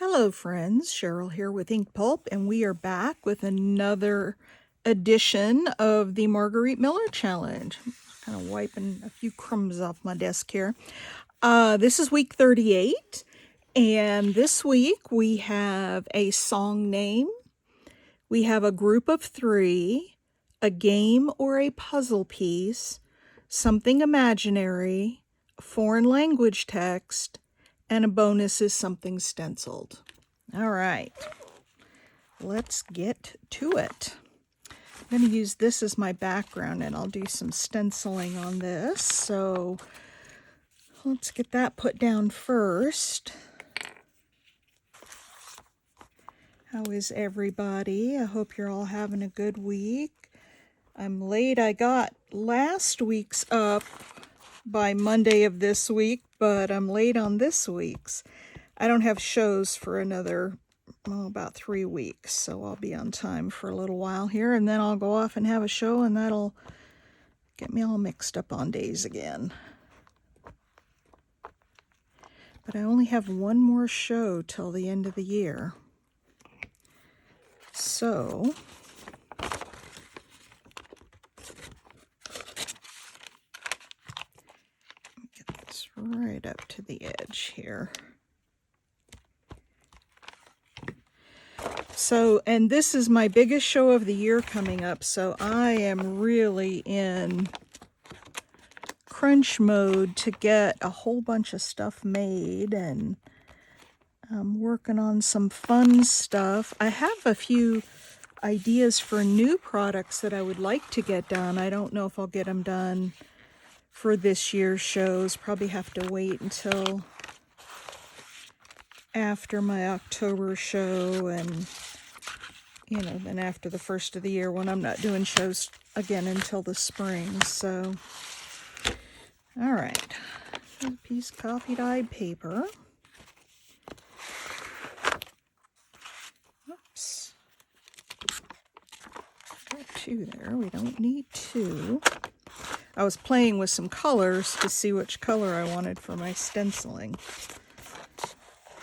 Hello friends, Cheryl here with inkedpulp, and we are back with another edition of the Margarete Miller Challenge. I'm kind of wiping a few crumbs off my desk here. This is week 38, and this week we have a song name, we have a group of 3, a game or a puzzle piece, something imaginary, a foreign language text, and a bonus is something stenciled. All right, let's get to it. I'm going to use this as my background and I'll do some stenciling on this. So let's get that put down first. How is everybody? I hope you're all having a good week. I'm late. I got last week's up by Monday of this week, but I'm late on this week's. I don't have shows for another, about 3 weeks, so I'll be on time for a little while here, and then I'll go off and have a show, and that'll get me all mixed up on days again. But I only have one more show till the end of the year. So get this right up to the edge here. So, and this is my biggest show of the year coming up, so I am really in crunch mode to get a whole bunch of stuff made, and I'm working on some fun stuff. I have a few ideas for new products that I would like to get done. I don't know if I'll get them done for this year's shows. Probably have to wait until after my October show, and then after the first of the year when I'm not doing shows again until the spring. So, all right, a piece of coffee dyed paper. Oops. Got 2 there. We don't need 2. I was playing with some colors to see which color I wanted for my stenciling.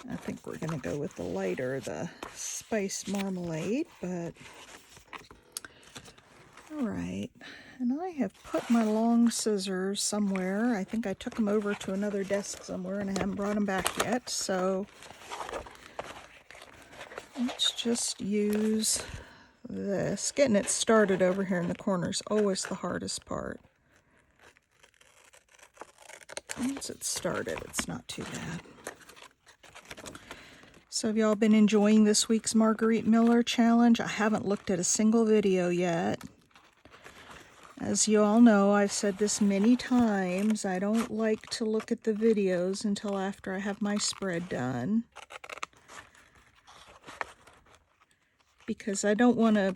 I think we're going to go with the lighter, the spice marmalade, but all right. And I have put my long scissors somewhere. I think I took them over to another desk somewhere and I haven't brought them back yet. So let's just use this. Getting it started over here in the corner is always the hardest part. Once it's started, it's not too bad. So have y'all been enjoying this week's Margarete Miller Challenge? I haven't looked at a single video yet. As you all know, I've said this many times, I don't like to look at the videos until after I have my spread done, because I don't want to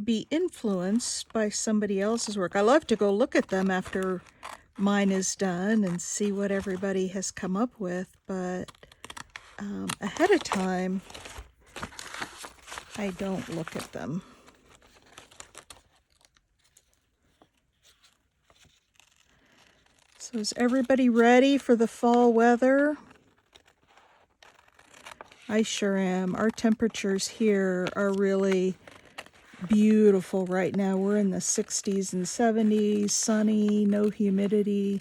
be influenced by somebody else's work. I love to go look at them after mine is done and see what everybody has come up with, but ahead of time, I don't look at them. So is everybody ready for the fall weather? I sure am. Our temperatures here are really beautiful right now. We're in the 60s and 70s, sunny, no humidity.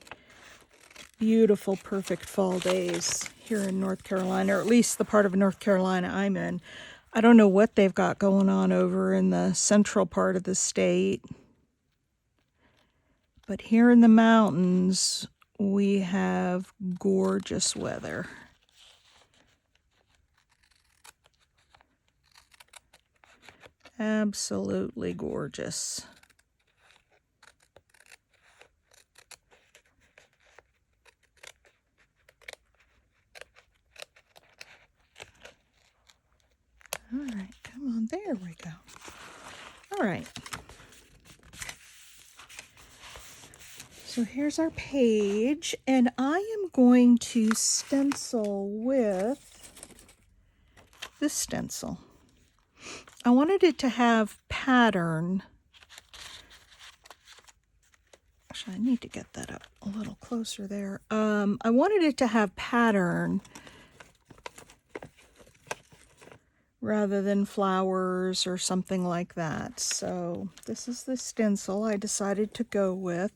Beautiful, perfect fall days here in North Carolina, or at least the part of North Carolina I'm in. I don't know what they've got going on over in the central part of the state, but here in the mountains, we have gorgeous weather. Absolutely gorgeous. All right, come on, there we go. All right. So here's our page, and I am going to stencil with this stencil. I wanted it to have pattern. Actually, I need to get that up a little closer there. I wanted it to have pattern rather than flowers or something like that. So this is the stencil I decided to go with.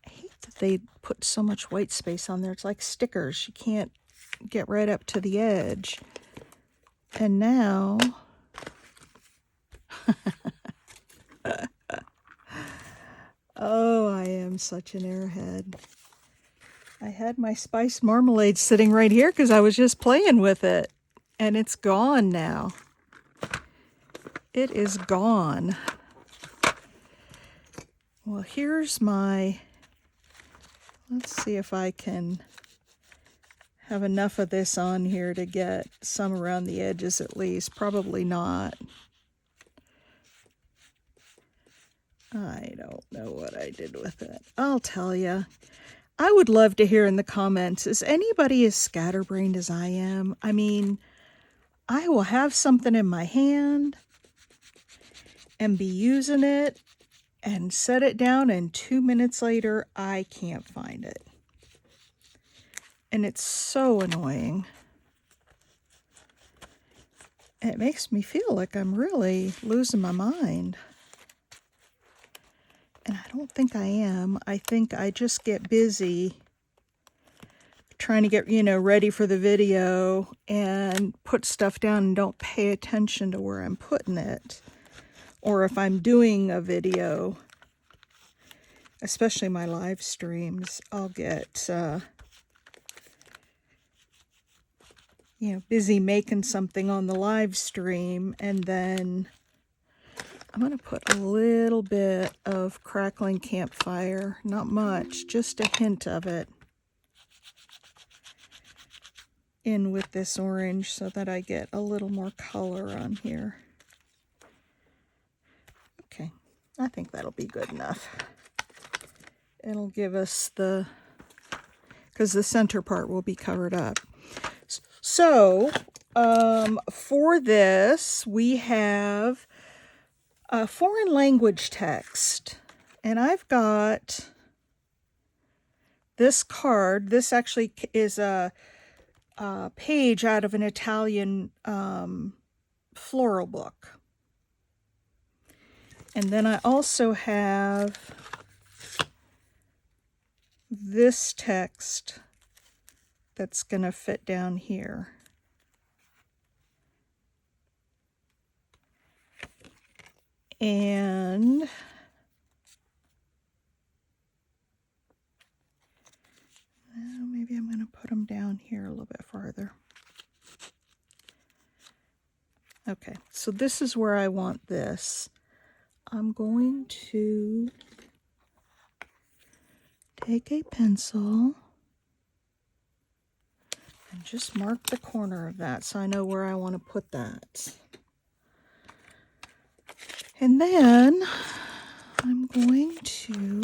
I hate that they put so much white space on there. It's like stickers. You can't get right up to the edge. And now oh, I am such an airhead. I had my spiced marmalade sitting right here because I was just playing with it. And it's gone now. It is gone. Well, here's my, let's see if I can have enough of this on here to get some around the edges at least. Probably not. I don't know what I did with it. I'll tell you. I would love to hear in the comments, is anybody as scatterbrained as I am? I mean, I will have something in my hand and be using it and set it down, and 2 minutes later, I can't find it. And it's so annoying. It makes me feel like I'm really losing my mind. And I don't think I am. I think I just get busy trying to get, ready for the video and put stuff down and don't pay attention to where I'm putting it. Or if I'm doing a video, especially my live streams, I'll get, busy making something on the live stream, and then I'm going to put a little bit of crackling campfire, not much, just a hint of it, in with this orange so that I get a little more color on here. Okay, I think that'll be good enough. It'll give us because the center part will be covered up. So, for this, we have a foreign language text. And I've got this card. This actually is a page out of an Italian floral book. And then I also have this text that's going to fit down here. And maybe I'm going to put them down here a little bit farther. Okay, so this is where I want this. I'm going to take a pencil and just mark the corner of that so I know where I want to put that. And then I'm going to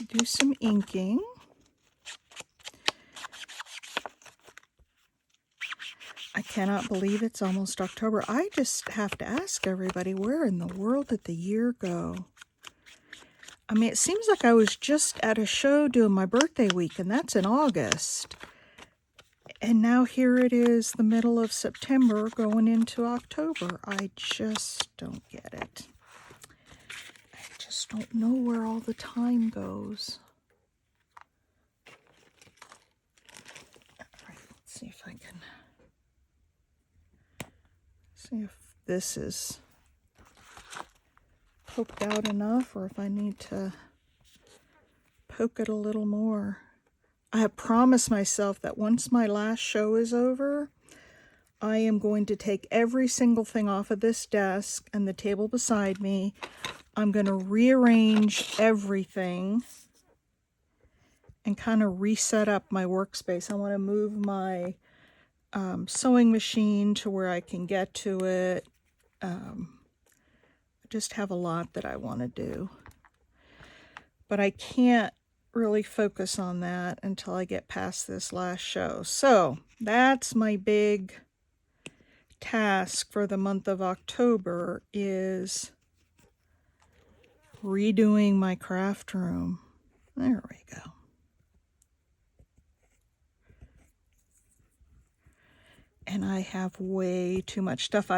do some inking. I cannot believe it's almost October. I just have to ask everybody, where in the world did the year go? I mean, it seems like I was just at a show doing my birthday week, and that's in August. And now here it is, the middle of September, going into October. I just don't get it. I just don't know where all the time goes. All right, let's see if I can see if this is poked out enough, or if I need to poke it a little more. I have promised myself that once my last show is over, I am going to take every single thing off of this desk and the table beside me. I'm going to rearrange everything and kind of reset up my workspace. I want to move my sewing machine to where I can get to it. I just have a lot that I want to do. But I can't really focus on that until I get past this last show. So that's my big task for the month of October, is redoing my craft room. There we go. have way too much stuff.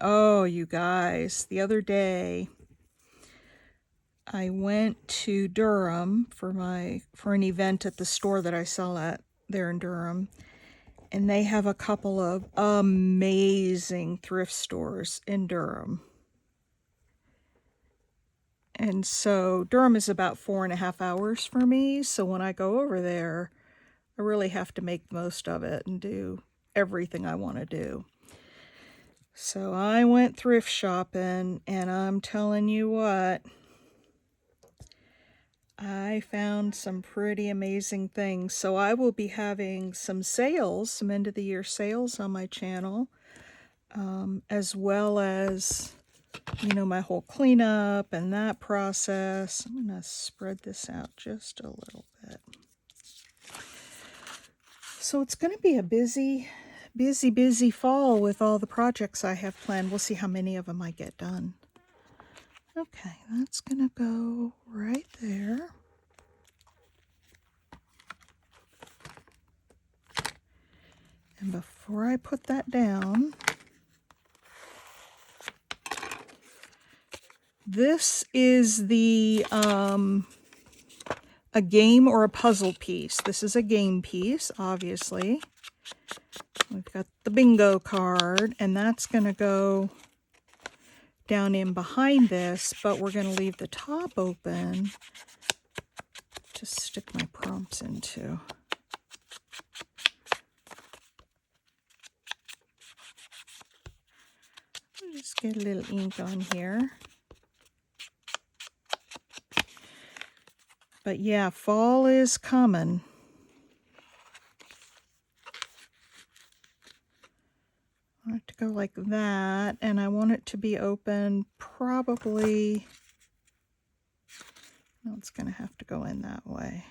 Oh, you guys, the other day I went to Durham for an event at the store that I sell at there in Durham, and they have a couple of amazing thrift stores in Durham. And so Durham is about 4.5 hours for me, so when I go over there, I really have to make the most of it and do everything I want to do. So I went thrift shopping, and I'm telling you what, I found some pretty amazing things. So I will be having some sales, some end of the year sales on my channel, as well as, you know, my whole cleanup and that process. I'm going to spread this out just a little bit. So it's going to be a busy fall with all the projects I have planned. We'll see how many of them I get done. Okay, that's going to go right there. And before I put that down, this is the a game or a puzzle piece. This is a game piece, obviously. We've got the bingo card, and that's going to go down in behind this, but we're going to leave the top open to stick my prompts into. I'll just get a little ink on here. But yeah, fall is coming. I want it to go like that, and I want it to be open probably, no, it's going to have to go in that way.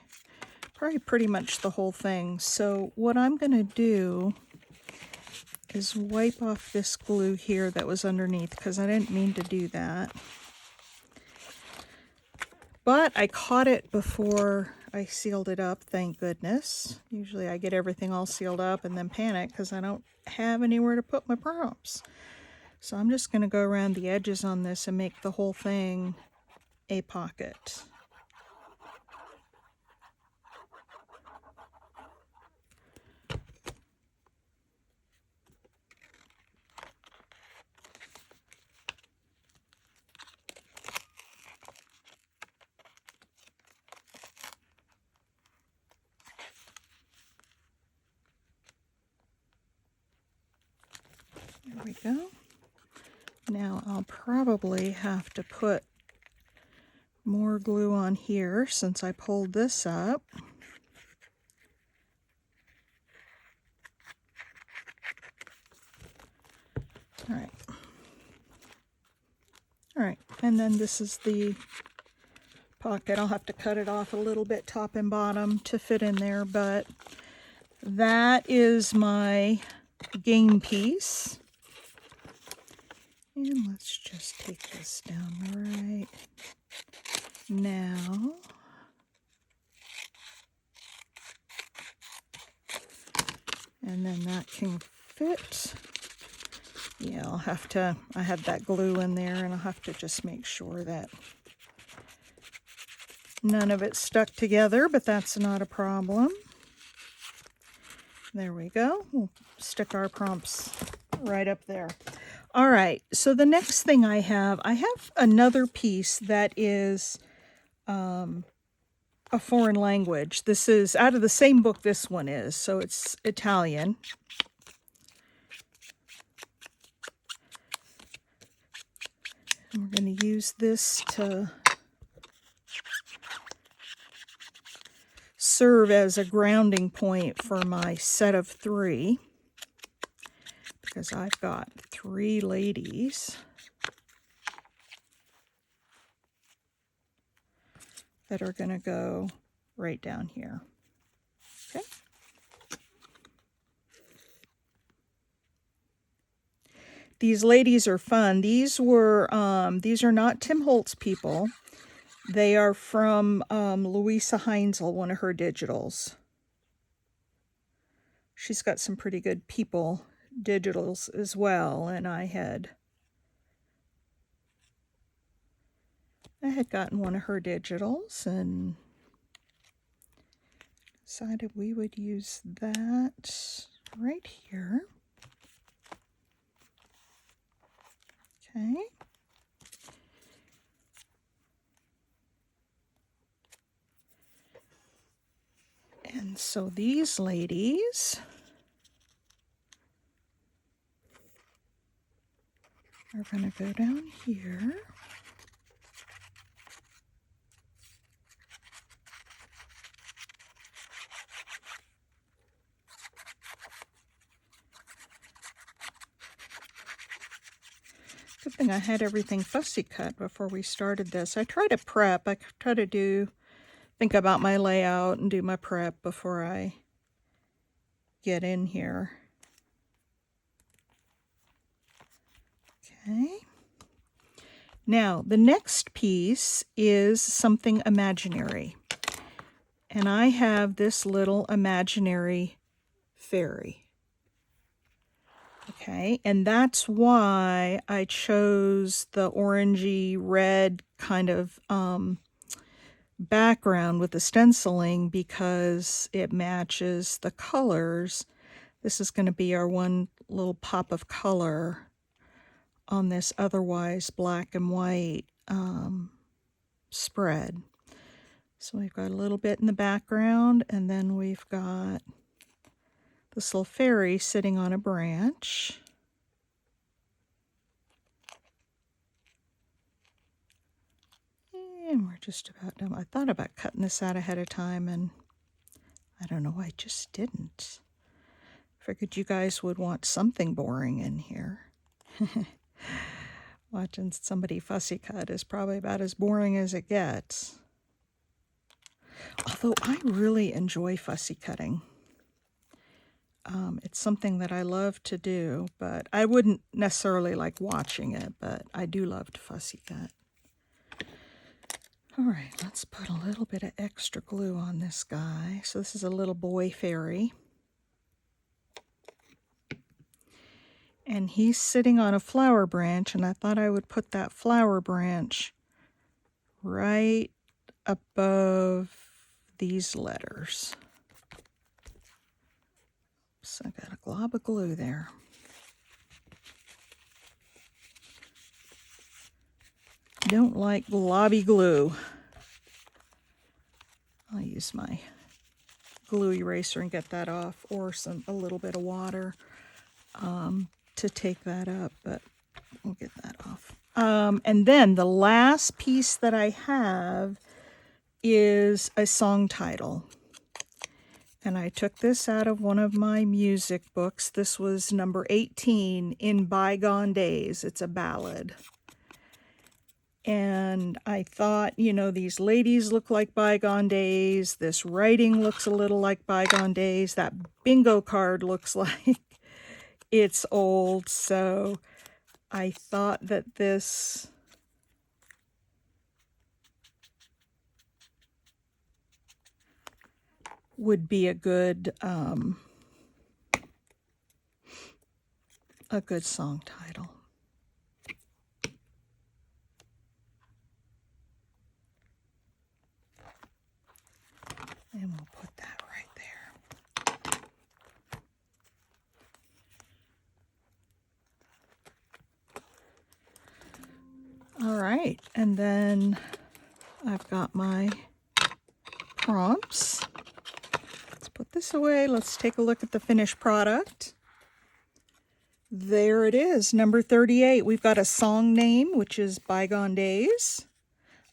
Probably pretty much the whole thing. So what I'm going to do is wipe off this glue here that was underneath, because I didn't mean to do that. But I caught it before I sealed it up, thank goodness. Usually I get everything all sealed up and then panic because I don't have anywhere to put my prompts. So I'm just going to go around the edges on this and make the whole thing a pocket. There we go. Now I'll probably have to put more glue on here since I pulled this up. All right, and then this is the pocket. I'll have to cut it off a little bit top and bottom to fit in there, but that is my game piece. And let's just take this down right now. And then that can fit. Yeah, I have that glue in there, and I'll have to just make sure that none of it's stuck together, but that's not a problem. There we go. We'll stick our prompts right up there. All right, so the next thing I have another piece that is a foreign language. This is out of the same book this one is, so it's Italian. And we're going to use this to serve as a grounding point for my set of 3. Because I've got 3 ladies that are going to go right down here. Okay. These ladies are fun. These are not Tim Holtz people. They are from Louisa Heinzel, one of her digitals. She's got some pretty good people digitals as well, and I had gotten one of her digitals and decided we would use that right here. Okay. And so these ladies are going to go down here. Good thing I had everything fussy cut before we started this. I try to prep. I try to think about my layout and do my prep before I get in here. Okay. Now, the next piece is something imaginary. And I have this little imaginary fairy. Okay, and that's why I chose the orangey red kind of background with the stenciling, because it matches the colors. This is going to be our one little pop of color on this otherwise black and white spread. So we've got a little bit in the background, and then we've got this little fairy sitting on a branch. And we're just about done. I thought about cutting this out ahead of time, and I don't know, I just didn't. Figured you guys would want something boring in here. Watching somebody fussy cut is probably about as boring as it gets. Although I really enjoy fussy cutting. It's something that I love to do, but I wouldn't necessarily like watching it, but I do love to fussy cut. All right, let's put a little bit of extra glue on this guy. So this is a little boy fairy. And he's sitting on a flower branch, and I thought I would put that flower branch right above these letters. So I got a glob of glue there. Don't like globby glue. I'll use my glue eraser and get that off, or a little bit of water to take that up, but we'll get that off. And then the last piece that I have is a song title. And I took this out of one of my music books. This was number 18, In Bygone Days. It's a ballad. And I thought, you know, these ladies look like bygone days. This writing looks a little like bygone days. That bingo card looks like it's old. So I thought that this would be a good song title. And we'll put that right there. All right, and then I've got my prompts. Let's put this away. Let's take a look at the finished product. There it is, number 38. We've got a song name, which is Bygone Days,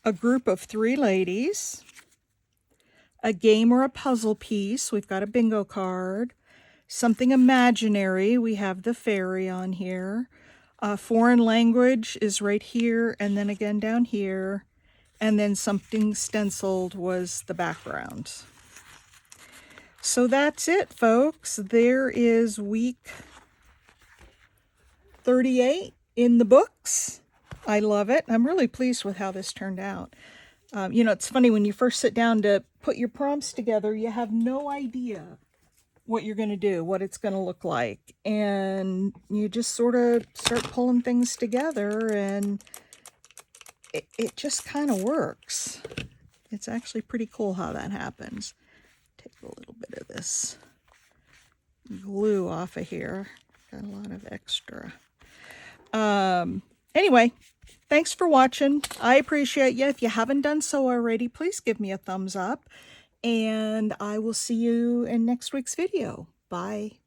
a group of 3 ladies, a game or a puzzle piece. We've got a bingo card, something imaginary. We have the fairy on here. Foreign language is right here, and then again down here, and then something stenciled was the background. So that's it, folks. There is week 38 in the books. I love it. I'm really pleased with how this turned out. You know, it's funny, when you first sit down to put your prompts together, you have no idea what you're going to do, what it's going to look like. And you just sort of start pulling things together, and it just kind of works. It's actually pretty cool how that happens. Take a little bit of this glue off of here. Got a lot of extra. Anyway, thanks for watching. I appreciate you. If you haven't done so already, please give me a thumbs up. And I will see you in next week's video. Bye.